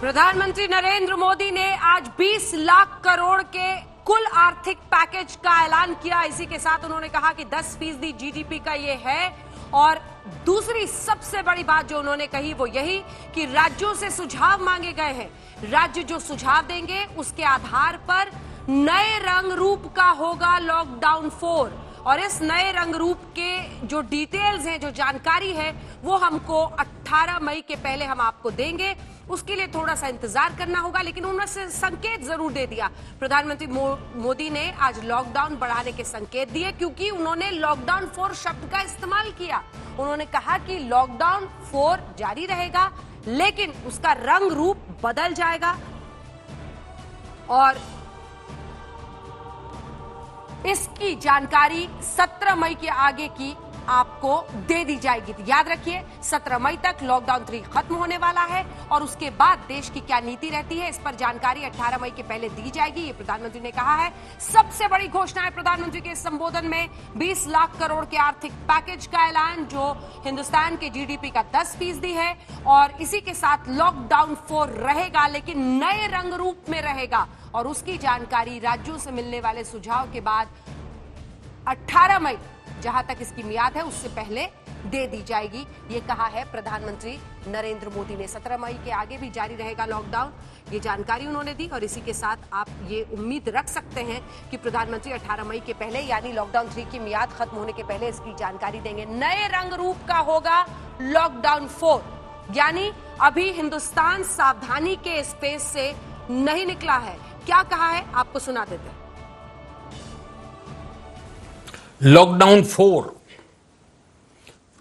प्रधानमंत्री नरेंद्र मोदी ने आज 20 लाख करोड़ के कुल आर्थिक पैकेज का ऐलान किया। इसी के साथ उन्होंने कहा कि 10% जीडीपी का ये है। और दूसरी सबसे बड़ी बात जो उन्होंने कही वो यही कि राज्यों से सुझाव मांगे गए हैं। राज्य जो सुझाव देंगे उसके आधार पर नए रंग रूप का होगा लॉकडाउन 4। और इस नए रंग रूप के जो डिटेल्स हैं, जो जानकारी है, वो हमको 18 मई के पहले हम आपको देंगे। उसके लिए थोड़ा सा इंतजार करना होगा, लेकिन उन्होंने संकेत जरूर दे दिया। प्रधानमंत्री मोदी ने आज लॉकडाउन बढ़ाने के संकेत दिए, क्योंकि उन्होंने लॉकडाउन 4 शब्द का इस्तेमाल किया। उन्होंने कहा कि लॉकडाउन 4 जारी रहेगा, लेकिन उसका रंग रूप बदल जाएगा और इसकी जानकारी 17 मई के आगे की आपको दे दी जाएगी। तो याद रखिए, 17 मई तक लॉकडाउन 3 खत्म होने वाला है और उसके बाद देश की क्या नीति रहती है, इस पर जानकारी 18 मई के पहले दी जाएगी। ये प्रधानमंत्री ने कहा है। सबसे बड़ी घोषणा है प्रधानमंत्री के संबोधन में 20 लाख करोड़ के आर्थिक पैकेज का ऐलान, जो हिंदुस्तान के जीडीपी का 10% है। और इसी के साथ लॉकडाउन 4 रहेगा, लेकिन नए रंग रूप में रहेगा। और उसकी जानकारी राज्यों से मिलने वाले सुझाव के बाद 18 मई, जहां तक इसकी मियाद है, उससे पहले दे दी जाएगी। ये कहा है प्रधानमंत्री नरेंद्र मोदी ने। 17 मई के आगे भी जारी रहेगा लॉकडाउन, ये जानकारी उन्होंने दी। और इसी के साथ आप ये उम्मीद रख सकते हैं कि प्रधानमंत्री 18 मई के पहले, यानी लॉकडाउन 3 की मियाद खत्म होने के पहले, इसकी जानकारी देंगे। नए रंग रूप का होगा लॉकडाउन 4, यानी अभी हिंदुस्तान सावधानी के स्पेस से नहीं निकला है। क्या कहा है आपको सुना देते हैं। लॉकडाउन 4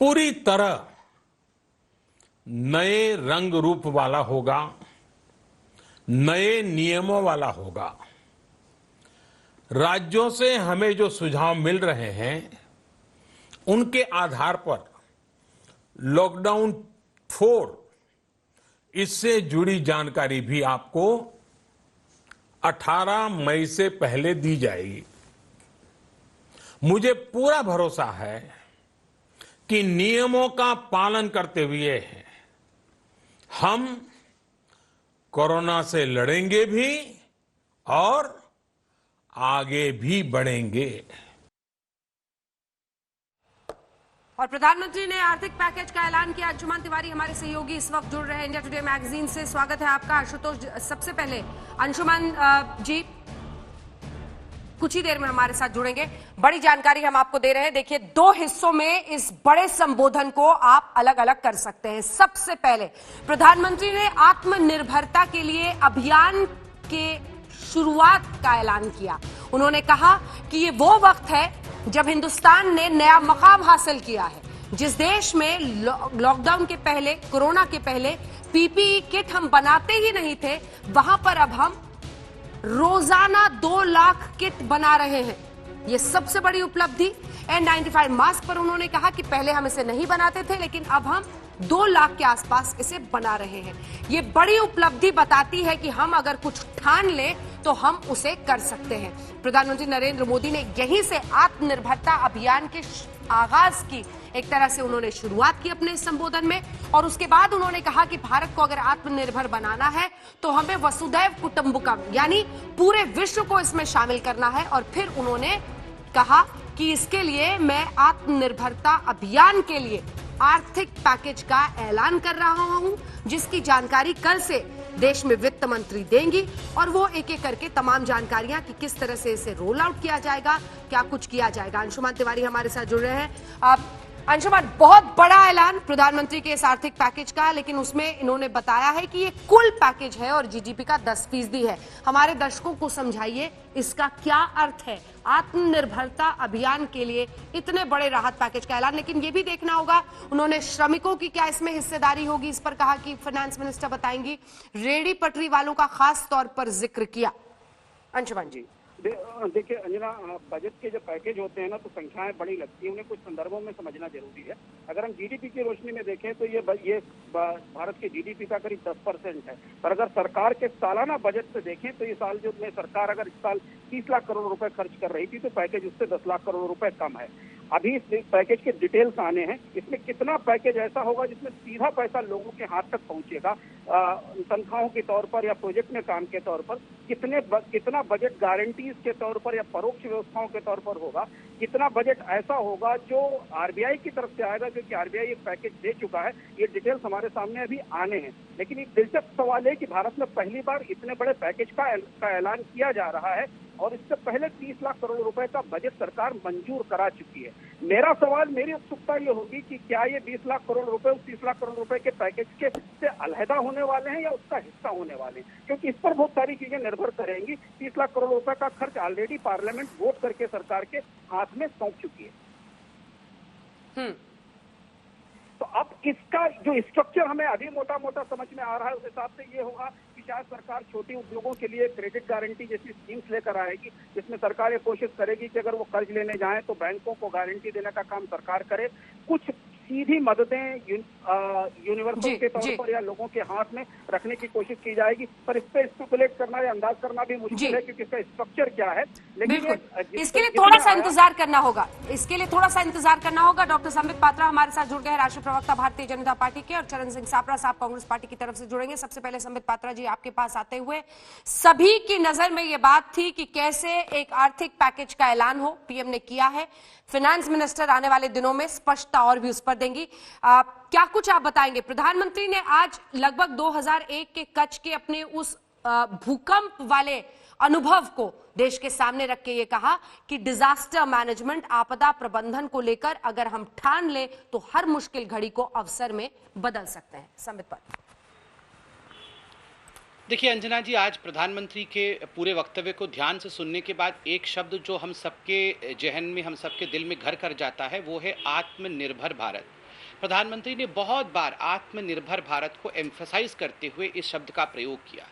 पूरी तरह नए रंग रूप वाला होगा, नए नियमों वाला होगा। राज्यों से हमें जो सुझाव मिल रहे हैं, उनके आधार पर लॉकडाउन 4, इससे जुड़ी जानकारी भी आपको 18 मई से पहले दी जाएगी। मुझे पूरा भरोसा है कि नियमों का पालन करते हुए हम कोरोना से लड़ेंगे भी और आगे भी बढ़ेंगे। और प्रधानमंत्री ने आर्थिक पैकेज का ऐलान किया। अंशुमान तिवारी हमारे सहयोगी इस वक्त जुड़ रहे हैं इंडिया टुडे मैगजीन से। स्वागत है आपका आशुतोष। सबसे पहले अंशुमान जी कुछ ही देर में हमारे साथ जुड़ेंगे। बड़ी जानकारी हम आपको दे रहे हैं। देखिए, 2 हिस्सों में इस बड़े संबोधन को आप अलग अलग कर सकते हैं। सबसे पहले प्रधानमंत्री ने आत्मनिर्भरता के लिए अभियान के शुरुआत का ऐलान किया। उन्होंने कहा कि ये वो वक्त है जब हिंदुस्तान ने नया मकाम हासिल किया है। जिस देश में लॉकडाउन के पहले, कोरोना के पहले पीपीई किट हम बनाते ही नहीं थे, वहां पर अब हम रोजाना 2 लाख किट बना रहे हैं। ये सबसे बड़ी उपलब्धि। N95 मास्क पर उन्होंने कहा कि पहले हम इसे नहीं बनाते थे, लेकिन अब हम 2 लाख के आसपास इसे बना रहे हैं। ये बड़ी उपलब्धि बताती है कि हम अगर कुछ ठान लें तो हम उसे कर सकते हैं। प्रधानमंत्री नरेंद्र मोदी ने यहीं से आत्मनिर्भरता अभियान के आगाज की, एक तरह से उन्होंने शुरुआत की अपने संबोधन में। और उसके बाद उन्होंने कहा कि भारत को अगर आत्मनिर्भर बनाना है तो हमें वसुधैव कुटुंबकम, यानी पूरे विश्व को इसमें शामिल करना है। और फिर उन्होंने कहा कि इसके लिए मैं आत्मनिर्भरता अभियान के लिए आर्थिक पैकेज का ऐलान कर रहा हूं, जिसकी जानकारी कल से देश में वित्त मंत्री देंगी। और वो एक एक करके तमाम जानकारियां कि किस तरह से इसे रोल आउट किया जाएगा, क्या कुछ किया जाएगा। अंशुमान तिवारी हमारे साथ जुड़ रहे हैं। अंशुमान, बहुत बड़ा ऐलान प्रधानमंत्री के इस आर्थिक पैकेज का, लेकिन उसमें इन्होंने बताया है कि ये कुल पैकेज है और जीडीपी का 10% है। हमारे दर्शकों को समझाइए इसका क्या अर्थ है। आत्मनिर्भरता अभियान के लिए इतने बड़े राहत पैकेज का ऐलान, लेकिन ये भी देखना होगा उन्होंने श्रमिकों की क्या इसमें हिस्सेदारी होगी, इस पर कहा कि फाइनेंस मिनिस्टर बताएंगी। रेहड़ी पटरी वालों का खास तौर पर जिक्र किया। अंशुमान जी। देखिए अंजना, बजट के जो पैकेज होते हैं ना, तो संख्याएं बड़ी लगती है, उन्हें कुछ संदर्भों में समझना जरूरी है। अगर हम जीडीपी की रोशनी में देखें तो ये भारत के जीडीपी का करीब 10% है। पर अगर सरकार के सालाना बजट से देखें तो ये साल जो में सरकार अगर इस साल 30 लाख करोड़ रुपए खर्च कर रही थी, तो पैकेज उससे 10 लाख करोड़ रुपए कम है। अभी इस पैकेज के डिटेल्स आने हैं, इसमें कितना पैकेज ऐसा होगा जिसमें सीधा पैसा लोगों के हाथ तक पहुंचेगा, तनख्वाहों के तौर पर या प्रोजेक्ट में काम के तौर पर, कितना बजट गारंटीज के तौर पर या परोक्ष व्यवस्थाओं के तौर पर होगा, कितना बजट ऐसा होगा जो आरबीआई की तरफ से आएगा, क्योंकि आरबीआई एक पैकेज दे चुका है। ये डिटेल्स हमारे सामने अभी आने हैं। लेकिन एक दिलचस्प सवाल है कि भारत में पहली बार इतने बड़े पैकेज का ऐलान किया जा रहा है और इससे पहले 30 लाख करोड़ रुपए का बजट सरकार मंजूर करा चुकी है। मेरी उत्सुकता ये होगी कि क्या ये 20 लाख करोड़ रुपए उस 30 लाख करोड़ रुपए के पैकेज के से अलहदा होने वाले हैं या उसका हिस्सा होने वाले हैं, क्योंकि इस पर बहुत सारी चीजें निर्भर करेंगी। 30 लाख करोड़ रुपए का खर्च ऑलरेडी पार्लियामेंट वोट करके सरकार के हाथ में सौंप चुकी है। तो अब इसका जो स्ट्रक्चर हमें अभी मोटा मोटा समझ में आ रहा है, उस हिसाब से ये होगा कि शायद सरकार छोटे उद्योगों के लिए क्रेडिट गारंटी जैसी स्कीम्स लेकर आएगी, जिसमें सरकार ये कोशिश करेगी कि अगर वो कर्ज लेने जाएं तो बैंकों को गारंटी देने का काम सरकार करे। कुछ सीधी मददें यूनिवर्सल के तौर पर या लोगों के हाथ में रखने की कोशिश की जाएगी, पर इस पे स्पेकुलेट करना या अंदाज करना भी मुश्किल है, क्योंकि इसका स्ट्रक्चर क्या है। लेकिन इसके लिए थोड़ा सा इंतजार करना होगा, डॉक्टर संबित पात्रा हमारे साथ जुड़ गए हैं, राष्ट्रीय प्रवक्ता भारतीय जनता पार्टी के, और चरण सिंह सापरा साहब कांग्रेस पार्टी की तरफ से जुड़ेंगे। सबसे पहले संबित पात्रा जी, आपके पास आते हुए, सभी की नजर में ये बात थी कि कैसे एक आर्थिक पैकेज का ऐलान हो, पीएम ने किया है, फाइनेंस मिनिस्टर आने वाले दिनों में स्पष्टता और भी उस पर देंगी। क्या कुछ आप बताएंगे? प्रधानमंत्री ने आज लगभग 2001 के कच्छ के अपने उस भूकंप वाले अनुभव को देश के सामने रख के ये कहा कि डिजास्टर मैनेजमेंट, आपदा प्रबंधन को लेकर अगर हम ठान ले तो हर मुश्किल घड़ी को अवसर में बदल सकते हैं। संबित पात्रा। देखिए अंजना जी, आज प्रधानमंत्री के पूरे वक्तव्य को ध्यान से सुनने के बाद एक शब्द जो हम सबके जहन में, हम सबके दिल में घर कर जाता है, वो है आत्मनिर्भर भारत। प्रधानमंत्री ने बहुत बार आत्मनिर्भर भारत को एम्फसाइज करते हुए इस शब्द का प्रयोग किया।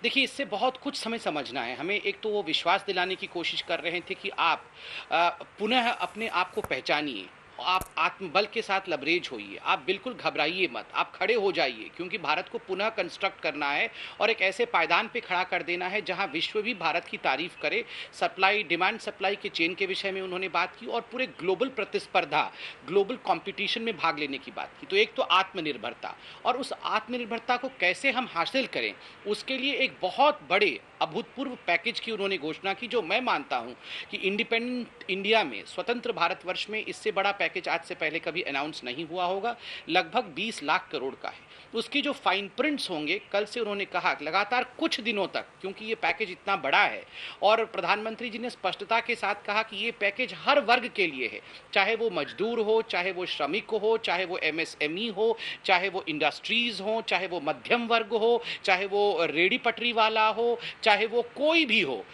देखिए, इससे बहुत कुछ समझना है हमें। एक तो वो विश्वास दिलाने की कोशिश कर रहे थे कि आप पुनः अपने आप को पहचानिए, आप आत्मबल के साथ लबरेज होइए, आप बिल्कुल घबराइए मत, आप खड़े हो जाइए, क्योंकि भारत को पुनः कंस्ट्रक्ट करना है और एक ऐसे पायदान पे खड़ा कर देना है जहां विश्व भी भारत की तारीफ करे। सप्लाई, डिमांड सप्लाई के चेन के विषय में उन्होंने बात की और पूरे ग्लोबल प्रतिस्पर्धा, ग्लोबल कंपटीशन में भाग लेने की बात की। तो एक तो आत्मनिर्भरता, और उस आत्मनिर्भरता को कैसे हम हासिल करें, उसके लिए एक बहुत बड़े अभूतपूर्व पैकेज की उन्होंने घोषणा की, जो मैं मानता हूं कि इंडिपेंडेंट इंडिया में, स्वतंत्र भारतवर्ष में इससे बड़ा पैकेज आज से पहले कभी अनाउंस नहीं हुआ होगा। लगभग 20 लाख करोड़ का है। उसकी जो फाइन प्रिंट्स होंगे, कल से उन्होंने कहा लगातार कुछ दिनों तक, क्योंकि ये पैकेज इतना बड़ा है, और प्रधानमंत्री जी ने स्पष्टता के साथ कहा कि ये पैकेज हर वर्ग के लिए है, चाहे वो मजदूर हो, चाहे वो श्रमिक हो, चाहे वो एमएसएमई हो, चाहे वो इंडस्ट्रीज हो, चाहे वो मध्यम वर्ग हो, चाहे वो रेडी पटरी वाला हो, चाहे वो कोई भी हो,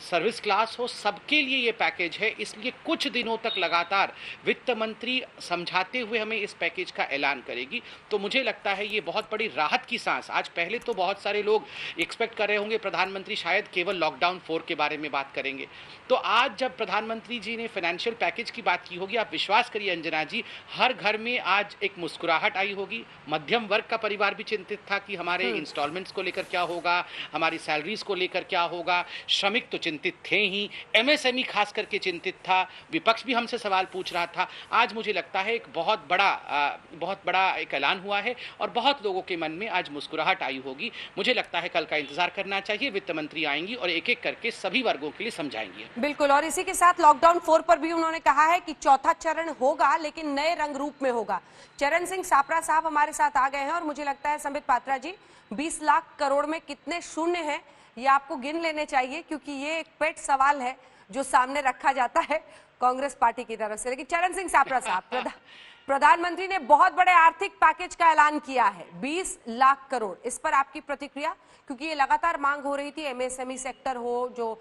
सर्विस क्लास हो, सबके लिए ये पैकेज है। इसलिए कुछ दिनों तक लगातार वित्त मंत्री समझाते हुए हमें इस पैकेज का ऐलान करेगी। तो मुझे लगता है ये बहुत बड़ी राहत की सांस। आज पहले तो बहुत सारे लोग एक्सपेक्ट कर रहे होंगे प्रधानमंत्री शायद केवल लॉकडाउन 4 के बारे में बात करेंगे, तो आज जब प्रधानमंत्री जी ने फाइनेंशियल पैकेज की बात की होगी, आप विश्वास करिए अंजना जी, हर घर में आज एक मुस्कुराहट आई होगी। मध्यम वर्ग का परिवार भी चिंतित था कि हमारे इंस्टॉलमेंट्स को लेकर क्या होगा, हमारी सैलरीज को लेकर क्या होगा। श्रमिक तो चिंतित थे ही, एमएसएमई खास करके चिंतित था, विपक्ष भी हमसे सवाल पूछ रहा था। आज मुझे लगता है एक बहुत बड़ा एक ऐलान हुआ है और बहुत लोगों के मन में आज मुस्कुराहट आई होगी। मुझे लगता है कल का इंतजार करना चाहिए, वित्त मंत्री आएंगी और एक एक करके सभी वर्गों के लिए समझाएंगी। बिल्कुल, और इसी के साथ लॉकडाउन 4 पर भी उन्होंने कहा है कि चौथा चरण होगा, लेकिन नए रंग रूप में होगा। चरण सिंह सापरा साहब हमारे साथ आ गए हैं, और मुझे लगता है संबित पात्रा जी, 20 लाख करोड़ में कितने शून्य हैं ये आपको गिन लेने चाहिए, क्योंकि ये एक पेट सवाल है जो सामने रखा जाता है कांग्रेस पार्टी की तरफ से। लेकिन चरण सिंह सापरा साहब, प्रधानमंत्री ने बहुत बड़े आर्थिक पैकेज का ऐलान किया है, 20 लाख करोड़, इस पर आपकी प्रतिक्रिया? क्योंकि ये लगातार मांग हो रही थी, एमएसएमई सेक्टर हो, जो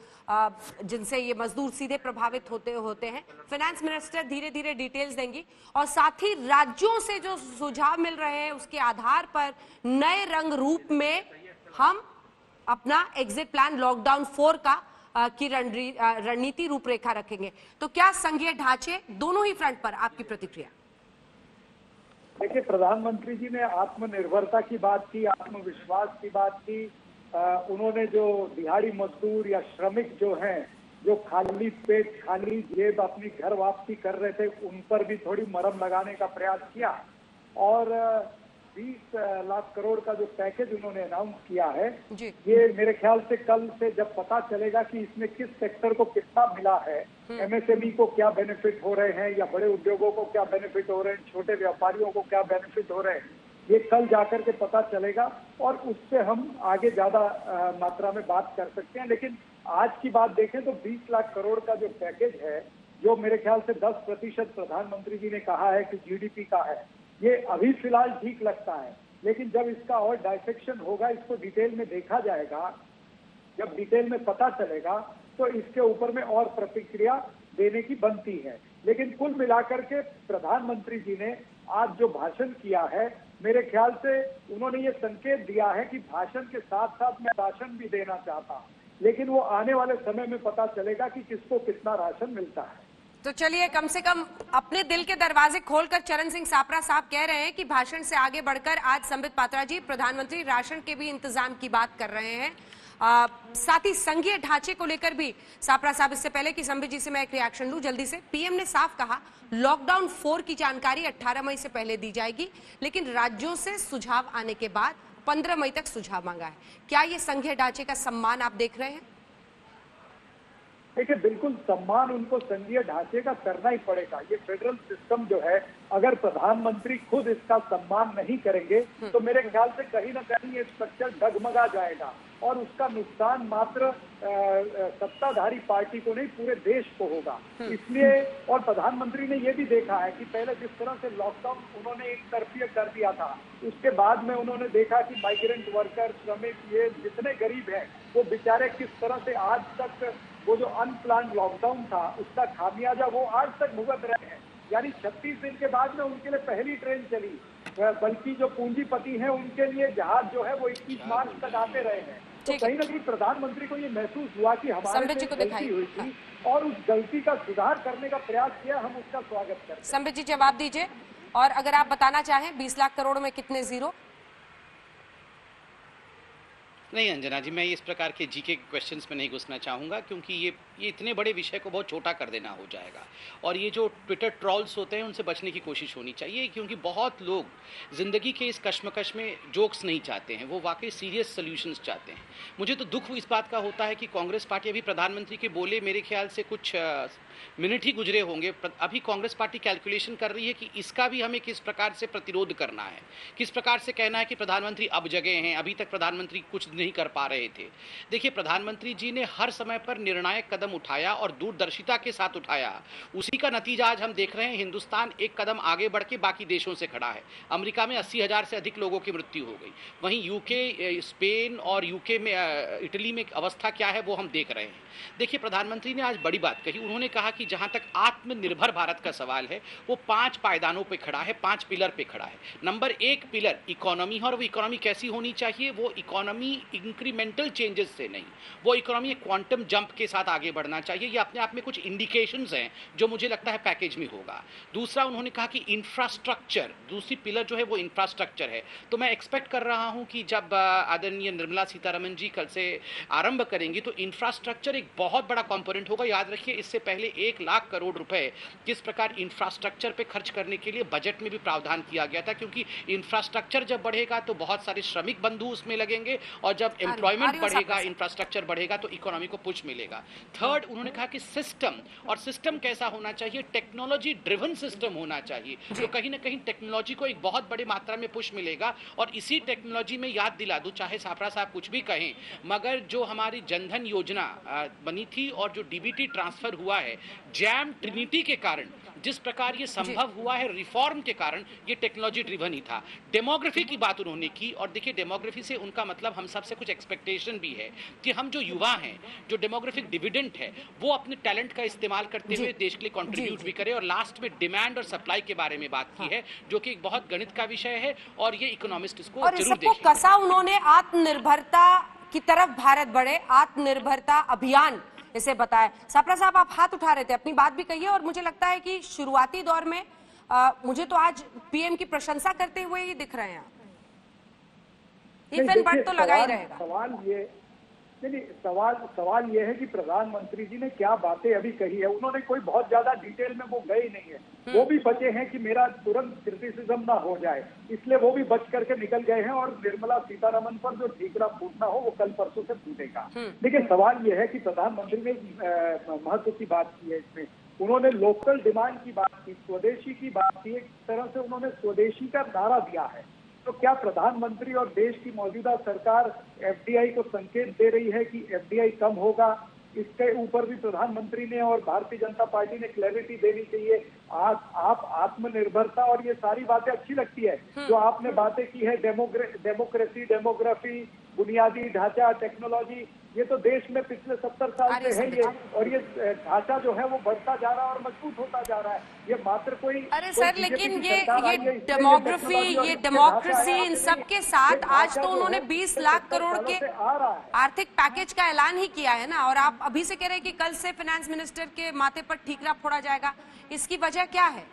जिनसे ये मजदूर सीधे प्रभावित होते हैं। फाइनेंस मिनिस्टर धीरे धीरे डिटेल्स देंगी, और साथ ही राज्यों से जो सुझाव मिल रहे हैं उसके आधार पर नए रंग रूप में हम अपना एग्जिट प्लान लॉकडाउन 4 का की रणनीति रूपरेखा रखेंगे। तो क्या संघीय ढांचे दोनों ही फ्रंट पर, आपकी प्रतिक्रिया? देखिए, प्रधानमंत्री जी ने आत्मनिर्भरता की बात की, आत्मविश्वास की बात की। उन्होंने जो दिहाड़ी मजदूर या श्रमिक जो हैं, जो खाली पेट खाली जेब अपनी घर वापसी कर रहे थे, उन पर भी थोड़ी मरहम लगाने का प्रयास किया। और 20 लाख करोड़ का जो पैकेज उन्होंने अनाउंस किया है, ये मेरे ख्याल से कल से जब पता चलेगा कि इसमें किस सेक्टर को कितना मिला है, एमएसएमई को क्या बेनिफिट हो रहे हैं या बड़े उद्योगों को क्या बेनिफिट हो रहे हैं, छोटे व्यापारियों को क्या बेनिफिट हो रहे हैं, ये कल जाकर के पता चलेगा और उससे हम आगे ज्यादा मात्रा में बात कर सकते हैं। लेकिन आज की बात देखें तो 20 लाख करोड़ का जो पैकेज है, जो मेरे ख्याल से 10% प्रधानमंत्री जी ने कहा है कि जीडीपी का है, ये अभी फिलहाल ठीक लगता है। लेकिन जब इसका और डाइसेक्शन होगा, इसको डिटेल में देखा जाएगा, जब डिटेल में पता चलेगा तो इसके ऊपर में और प्रतिक्रिया देने की बनती है। लेकिन कुल मिलाकर के प्रधानमंत्री जी ने आज जो भाषण किया है, मेरे ख्याल से उन्होंने ये संकेत दिया है कि भाषण के साथ साथ मैं राशन भी देना चाहता, लेकिन वो आने वाले समय में पता चलेगा कि किसको कितना राशन मिलता है। तो चलिए, कम से कम अपने दिल के दरवाजे खोलकर चरण सिंह सापरा साहब कह रहे हैं कि भाषण से आगे बढ़कर आज संबित पात्रा जी, प्रधानमंत्री राशन के भी इंतजाम की बात कर रहे हैं। साथ ही संघीय ढांचे को लेकर भी सापरा साहब, इससे पहले कि संबित जी से मैं एक रिएक्शन लूं जल्दी से, पीएम ने साफ कहा लॉकडाउन 4 की जानकारी 18 मई से पहले दी जाएगी, लेकिन राज्यों से सुझाव आने के बाद 15 मई तक सुझाव मांगा है। क्या ये संघीय ढांचे का सम्मान आप देख रहे हैं? देखिए, बिल्कुल सम्मान उनको संघीय ढांचे का करना ही पड़ेगा। ये फेडरल सिस्टम जो है, अगर प्रधानमंत्री खुद इसका सम्मान नहीं करेंगे तो मेरे ख्याल से कहीं ना कहीं ये स्ट्रक्चर डगमगा जाएगा और उसका नुकसान मात्र सत्ताधारी पार्टी को नहीं, पूरे देश को होगा। इसलिए, और प्रधानमंत्री ने ये भी देखा है कि पहले जिस तरह से लॉकडाउन उन्होंने एक तरफीय कर दिया था, उसके बाद में उन्होंने देखा कि माइग्रेंट वर्कर, श्रमिक, ये जितने गरीब हैं, वो बेचारे किस तरह से आज तक वो जो अनप्लान्ड लॉकडाउन था, उसका खामियाजा वो आज तक भुगत रहे हैं। यानी 36 दिन के बाद में उनके लिए पहली ट्रेन चली, बल्कि जो पूंजीपति हैं उनके लिए जहाज जो है वो 21 मार्च तक आते रहे हैं। तो कहीं ना कहीं प्रधानमंत्री को ये महसूस हुआ कि हमारे से गलती हुई थी और उस गलती का सुधार करने का प्रयास किया, हम उसका स्वागत करते हैं। संबित जी, जवाब दीजिए। और अगर आप बताना चाहें 20 लाख करोड़ में कितने जीरो? नहीं अंजना जी, मैं इस प्रकार के जीके क्वेश्चंस में नहीं घुसना चाहूँगा, क्योंकि ये इतने बड़े विषय को बहुत छोटा कर देना हो जाएगा। और ये जो ट्विटर ट्रॉल्स होते हैं, उनसे बचने की कोशिश होनी चाहिए, क्योंकि बहुत लोग ज़िंदगी के इस कश्मकश में जोक्स नहीं चाहते हैं, वो वाकई सीरियस सॉल्यूशंस चाहते हैं। मुझे तो दुख इस बात का होता है कि कांग्रेस पार्टी अभी प्रधानमंत्री के बोले मेरे ख्याल से कुछ मिनट ही गुजरे होंगे, अभी कांग्रेस पार्टी कैलकुलेशन कर रही है कि इसका भी हमें किस प्रकार से प्रतिरोध करना है, किस प्रकार से कहना है कि प्रधानमंत्री अब जगे हैं, अभी तक प्रधानमंत्री कुछ नहीं कर पा रहे थे। देखिए, प्रधानमंत्री जी ने हर समय पर निर्णायक कदम उठाया और दूरदर्शिता के साथ उठाया। उसी का नतीजा आज हम देख रहे हैं। हिंदुस्तान एक कदम आगे बढ़ के बाकी देशों से खड़ा है। अमेरिका में 80,000 से अधिक लोगों की मृत्यु हो गई। वहीं यूके, स्पेन और यूके में, इटली में अवस्था क्या है वो हम देख रहे हैं। देखिए, प्रधानमंत्री ने आज बड़ी बात कही। उन्होंने कहा कि जहां तक आत्मनिर्भर भारत का सवाल है, वो 5 पायदानों पे खड़ा है, 5 पिलर पे खड़ा है। नंबर 1 पिलर इकोनॉमी है, और वो इकोनॉमी कैसी होनी चाहिए? वो इकोनॉमी इंक्रीमेंटल चेंजेस से नहीं, वो इकोनॉमी क्वांटम जंप के साथ आगे बढ़ना चाहिए। ये अपने आप में कुछ इंडिकेशंस हैं जो मुझे लगता है पैकेज में होगा। दूसरा, उन्होंने कहा कि इंफ्रास्ट्रक्चर, दूसरी पिलर जो है वो इंफ्रास्ट्रक्चर है। तो मैं एक्सपेक्ट कर रहा हूं कि जब आदरणीय निर्मला सीतारमण जी कल से आरंभ करेंगी तो इंफ्रास्ट्रक्चर एक बहुत बड़ा कंपोनेंट होगा। याद रखिए, इससे पहले 1 लाख करोड़ रुपए किस प्रकार इंफ्रास्ट्रक्चर पे खर्च करने के लिए बजट में भी प्रावधान किया गया था, क्योंकि इंफ्रास्ट्रक्चर जब बढ़ेगा तो बहुत सारे श्रमिक बंधु उसमें लगेंगे, और जब एम्प्लॉयमेंट बढ़ेगा, इंफ्रास्ट्रक्चर बढ़ेगा तो इकोनॉमी को पुश मिलेगा। थर्ड, उन्होंने कहा कि सिस्टम, और सिस्टम कैसा होना चाहिए? टेक्नोलॉजी ड्रिवन सिस्टम होना चाहिए। तो कहीं ना कहीं टेक्नोलॉजी को एक बहुत बड़ी मात्रा में पुश मिलेगा। और इसी टेक्नोलॉजी में याद दिला दूं, चाहे सापरा साहब कुछ भी कहें, मगर जो हमारी जनधन योजना बनी थी और जो डीबीटी ट्रांसफर हुआ है, जैम ट्रिनिटी के कारण जिस प्रकार ये संभव हुआ है, रिफॉर्म के कारण, ये टेक्नोलॉजी ड्रिवन ही था। डेमोग्राफी की बात उन्होंने की, और देखिए डेमोग्राफी से उनका मतलब हम सबसे कुछ एक्सपेक्टेशन भी है कि हम जो युवा हैं, जो डेमोग्राफिक डिविडेंड है, वो अपने टैलेंट का इस्तेमाल करते हुए देश के लिए कंट्रीब्यूट भी करे। और लास्ट में डिमांड और सप्लाई के बारे में बात की है, जो कि एक बहुत गणित का विषय है, और ये इकोनॉमिस्ट इसको जरूर देखेंगे। कसा उन्होंने आत्मनिर्भरता की तरफ भारत बढ़े, आत्मनिर्भरता अभियान इसे बताया। सापरा साहब, आप हाथ उठा रहे थे, अपनी बात भी कहिए। और मुझे लगता है कि शुरुआती दौर में मुझे तो आज पीएम की प्रशंसा करते हुए ही दिख रहे हैं। ये फैन तो लगा ही रहेगा। सवाल ये है कि प्रधानमंत्री जी ने क्या बातें अभी कही है। उन्होंने कोई बहुत ज्यादा डिटेल में वो गए नहीं है। वो भी बचे हैं कि मेरा तुरंत क्रिटिसिज्म ना हो जाए, इसलिए वो भी बच करके निकल गए हैं। और निर्मला सीतारमण पर जो ठीकरा फूटना हो वो कल परसों से फूटेगा। लेकिन सवाल ये है कि प्रधानमंत्री ने महत्व की बात की है इसमें। उन्होंने लोकल डिमांड की बात की, स्वदेशी की बात की। एक तरह से उन्होंने स्वदेशी का नारा दिया है। तो क्या प्रधानमंत्री और देश की मौजूदा सरकार एफडीआई को संकेत दे रही है कि एफडीआई कम होगा? इसके ऊपर भी प्रधानमंत्री ने और भारतीय जनता पार्टी ने क्लैरिटी देनी चाहिए। आप आत्मनिर्भरता और ये सारी बातें अच्छी लगती है जो आपने बातें की है, डेमोक्रेसी, डेमोग्राफी, बुनियादी ढांचा, टेक्नोलॉजी, ये तो देश में पिछले 70 साल से है ये। और ये ढांचा जो है वो बढ़ता जा रहा है और मजबूत होता जा रहा है। ये मात्र कोई सर, लेकिन ये डेमोग्राफी, ये डेमोक्रेसी, इन सब के साथ आज तो उन्होंने 20 लाख करोड़ के आर्थिक पैकेज का ऐलान ही किया है ना। और आप अभी से कह रहे हैं कि कल से फाइनेंस मिनिस्टर के माथे पर ठीकरा फोड़ा जाएगा। इसकी वजह क्या है?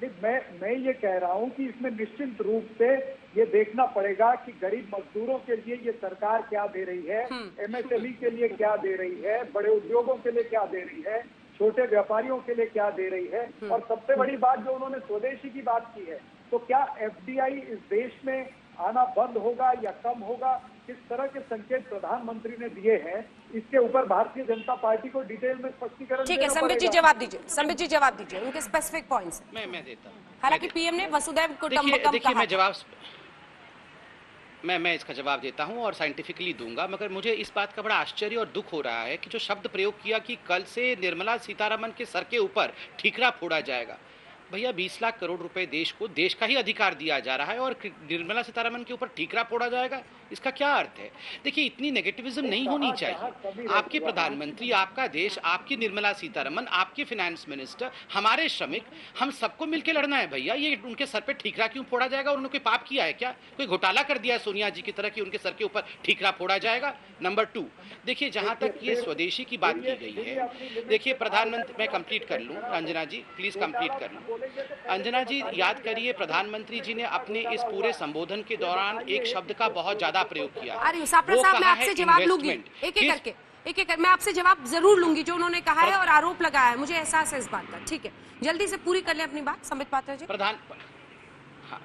मैं ये कह रहा हूँ कि इसमें निश्चित रूप से ये देखना पड़ेगा कि गरीब मजदूरों के लिए ये सरकार क्या दे रही है, एमएसएमई के लिए क्या दे रही है, बड़े उद्योगों के लिए क्या दे रही है, छोटे व्यापारियों के लिए क्या दे रही है। और सबसे बड़ी बात जो उन्होंने स्वदेशी की बात की है, तो क्या एफडीआई इस देश में आना बंद होगा या कम होगा? किस तरह के संकेत प्रधानमंत्री ने दिए हैं, इसके ऊपर भारतीय जनता पार्टी को डिटेल में स्पष्टीकरण। ठीक है, संबित जी जवाब दीजिए। संबित जी जवाब दीजिए, उनके स्पेसिफिक पॉइंट्स। मैं देता हूँ। हालांकि पीएम ने वसुधैव कुटुंबकम कहा। मैं इसका जवाब देता हूं और साइंटिफिकली दूंगा। मगर मुझे इस बात का बड़ा आश्चर्य और दुख हो रहा है कि जो शब्द प्रयोग किया कि कल से निर्मला सीतारमण के सर के ऊपर ठीकरा फोड़ा जाएगा। भैया 20 लाख करोड़ रुपए देश को, देश का ही अधिकार दिया जा रहा है और निर्मला सीतारमण के ऊपर ठीकरा फोड़ा जाएगा, इसका क्या अर्थ है? देखिए, इतनी नेगेटिविज्म नहीं होनी चाहिए। आपके प्रधानमंत्री, आपका देश, आपकी निर्मला सीतारमण, आपके फाइनेंस मिनिस्टर, हमारे श्रमिक, हम सबको मिलकर लड़ना है भैया। ये उनके सर पे ठीकरा क्यों फोड़ा जाएगा? उन्होंने कोई पाप किया है क्या? कोई घोटाला कर दिया है सोनिया जी की तरह कि उनके सर के ऊपर ठीकरा फोड़ा जाएगा? नंबर 2, देखिए, जहां तक ये स्वदेशी की बात की गई है, देखिए प्रधानमंत्री, मैं कंप्लीट कर लूं, अंजना जी प्लीज कंप्लीट कर लूं। अंजना जी, याद करिए, प्रधानमंत्री जी ने अपने इस पूरे संबोधन के दौरान एक शब्द का बहुत ज्यादा प्रयोग किया है। मैं आपसे जवाब लूंगी, एक मैं आपसे जवाब जरूर लूंगी जो उन्होंने कहा है और आरोप लगाया है। मुझे एहसास है इस बात का। ठीक है, जल्दी से पूरी कर लें अपनी बात, संबित पात्रा जी।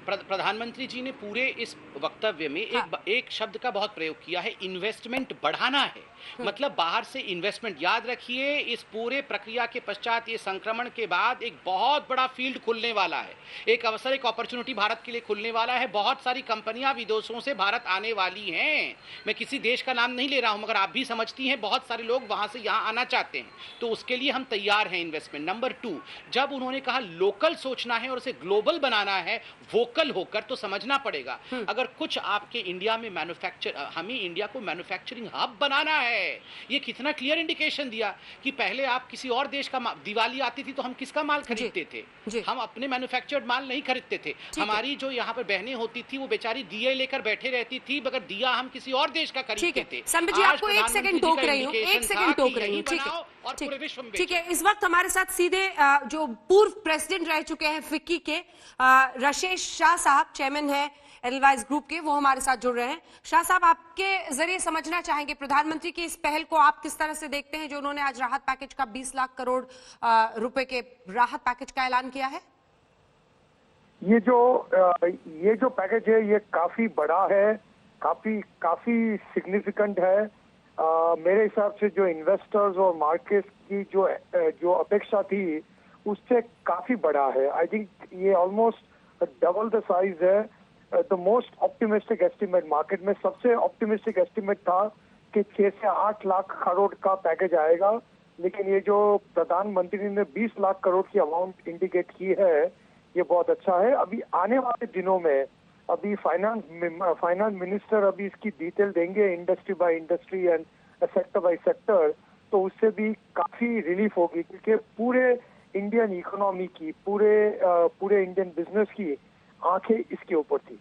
प्रधानमंत्री जी ने पूरे इस वक्तव्य में एक शब्द का बहुत प्रयोग किया है, इन्वेस्टमेंट बढ़ाना है। मतलब बाहर से इन्वेस्टमेंट। याद रखिए, इस पूरे प्रक्रिया के पश्चात, ये संक्रमण के बाद एक बहुत बड़ा फील्ड खुलने वाला है, एक अवसर, एक अपॉर्चुनिटी भारत के लिए खुलने वाला है। बहुत सारी कंपनियां विदेशों से भारत आने वाली हैं। मैं किसी देश का नाम नहीं ले रहा हूं, मगर आप भी समझती हैं बहुत सारे लोग वहां से यहां आना चाहते हैं, तो उसके लिए हम तैयार हैं इन्वेस्टमेंट। नंबर 2, जब उन्होंने कहा लोकल सोचना है और उसे ग्लोबल बनाना है, वोकल होकर, तो समझना पड़ेगा अगर कुछ आपके इंडिया में हमें इंडिया को मैन्युफैक्चरिंग हब बनाना है। ये कितना क्लियर इंडिकेशन दिया कि पहले आप किसी और देश का, दिवाली आती थी तो हम किसका माल खरीदते थे? हम अपने मैन्युफैक्चर्ड माल नहीं खरीदते थे। हमारी जो यहाँ पर बहनें होती थी वो बेचारी दिए लेकर बैठे रहती थी, मगर दिया हम किसी और देश का खरीदते थे। संबित जी, आपको एक सेकंड टोक रही हूँ, ठीक है। इस वक्त हमारे साथ सीधे जो पूर्व प्रेसिडेंट रह चुके हैं फिक्की के, राजेश शाह साहब, चेयरमैन है एडवाइस ग्रुप के, वो हमारे साथ जुड़ रहे हैं। शाह साहब, आपके जरिए समझना चाहेंगे प्रधानमंत्री की इस पहल को आप किस तरह से देखते हैं, जो उन्होंने आज राहत पैकेज का 20 लाख करोड़ रुपए के राहत पैकेज का ऐलान किया है? ये जो पैकेज है ये काफी बड़ा है, काफी सिग्निफिकेंट है। मेरे हिसाब से जो इन्वेस्टर्स और मार्केट की जो अपेक्षा थी उससे काफी बड़ा है। आई थिंक ये ऑलमोस्ट डबल द साइज है। The most optimistic estimate, market में सबसे ऑप्टिमिस्टिक एस्टिमेट था कि 6 से 8 लाख करोड़ का पैकेज आएगा, लेकिन ये जो प्रधानमंत्री ने 20 लाख करोड़ की अमाउंट इंडिकेट की है ये बहुत अच्छा है। अभी आने वाले दिनों में अभी फाइनेंस मिनिस्टर अभी इसकी डिटेल देंगे, industry by industry and sector by sector, तो उससे भी काफी रिलीफ होगी, क्योंकि पूरे इंडियन इकोनॉमी की, पूरे इंडियन बिजनेस की आंखें इसके ऊपर थी।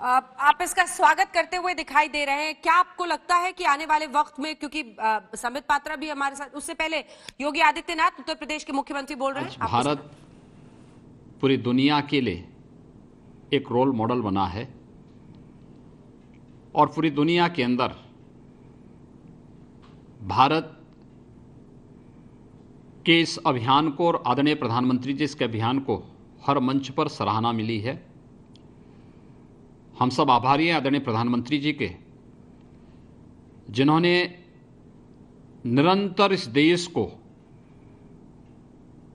आप इसका स्वागत करते हुए दिखाई दे रहे हैं। क्या आपको लगता है कि आने वाले वक्त में, क्योंकि संबित पात्रा भी हमारे साथ, उससे पहले योगी आदित्यनाथ उत्तर प्रदेश के मुख्यमंत्री बोल रहे हैं, भारत पूरी दुनिया के लिए एक रोल मॉडल बना है और पूरी दुनिया के अंदर भारत के इस अभियान को और आदरणीय प्रधानमंत्री जी इसके अभियान को हर मंच पर सराहना मिली है। हम सब आभारी हैं आदरणीय प्रधानमंत्री जी के, जिन्होंने निरंतर इस देश को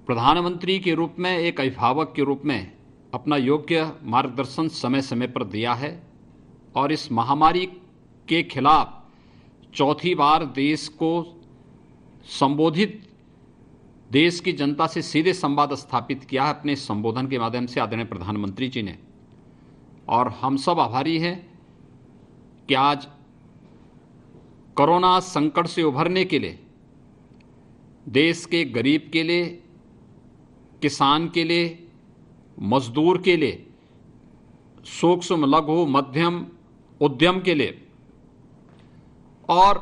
प्रधानमंत्री के रूप में, एक अभिभावक के रूप में अपना योग्य मार्गदर्शन समय समय पर दिया है और इस महामारी के खिलाफ चौथी बार देश को संबोधित, देश की जनता से सीधे संवाद स्थापित किया है अपने संबोधन के माध्यम से आदरणीय प्रधानमंत्री जी ने। और हम सब आभारी हैं कि आज कोरोना संकट से उभरने के लिए देश के गरीब के लिए, किसान के लिए, मजदूर के लिए, सूक्ष्म लघु मध्यम उद्यम के लिए और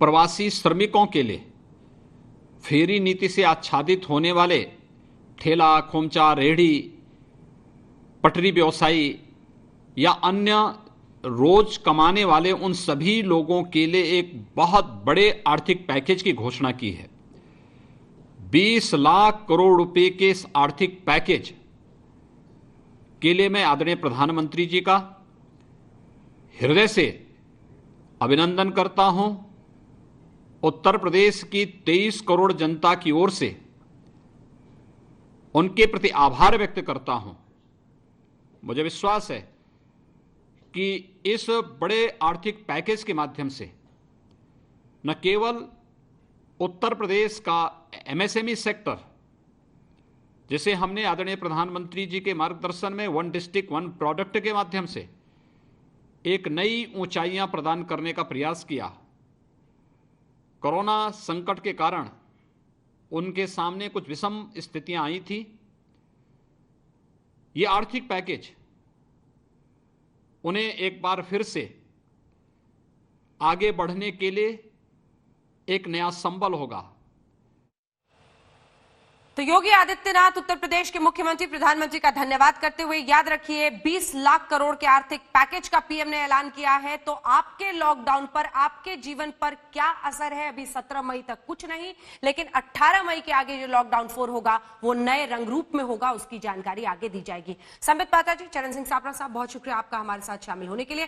प्रवासी श्रमिकों के लिए फेरी नीति से आच्छादित होने वाले ठेला, खोमचा, रेहड़ी, पटरी व्यवसायी या अन्य रोज कमाने वाले उन सभी लोगों के लिए एक बहुत बड़े आर्थिक पैकेज की घोषणा की है। 20 लाख करोड़ रुपए के इस आर्थिक पैकेज के लिए मैं आदरणीय प्रधानमंत्री जी का हृदय से अभिनंदन करता हूं। उत्तर प्रदेश की 23 करोड़ जनता की ओर से उनके प्रति आभार व्यक्त करता हूं। मुझे विश्वास है कि इस बड़े आर्थिक पैकेज के माध्यम से न केवल उत्तर प्रदेश का एमएसएमई सेक्टर, जिसे हमने आदरणीय प्रधानमंत्री जी के मार्गदर्शन में वन डिस्ट्रिक्ट वन प्रोडक्ट के माध्यम से एक नई ऊंचाइयां प्रदान करने का प्रयास किया। कोरोना संकट के कारण उनके सामने कुछ विषम स्थितियां आई थी। ये आर्थिक पैकेज उन्हें एक बार फिर से आगे बढ़ने के लिए एक नया संबल होगा। तो योगी आदित्यनाथ उत्तर प्रदेश के मुख्यमंत्री प्रधानमंत्री का धन्यवाद करते हुए, याद रखिए 20 लाख करोड़ के आर्थिक पैकेज का पीएम ने ऐलान किया है। तो आपके लॉकडाउन पर, आपके जीवन पर क्या असर है, अभी 17 मई तक कुछ नहीं, लेकिन 18 मई के आगे जो लॉकडाउन 4 होगा वो नए रंग रूप में होगा, उसकी जानकारी आगे दी जाएगी। संबित पात्रा जी, चरण सिंह सापरा साहब, बहुत शुक्रिया आपका हमारे साथ शामिल होने के लिए।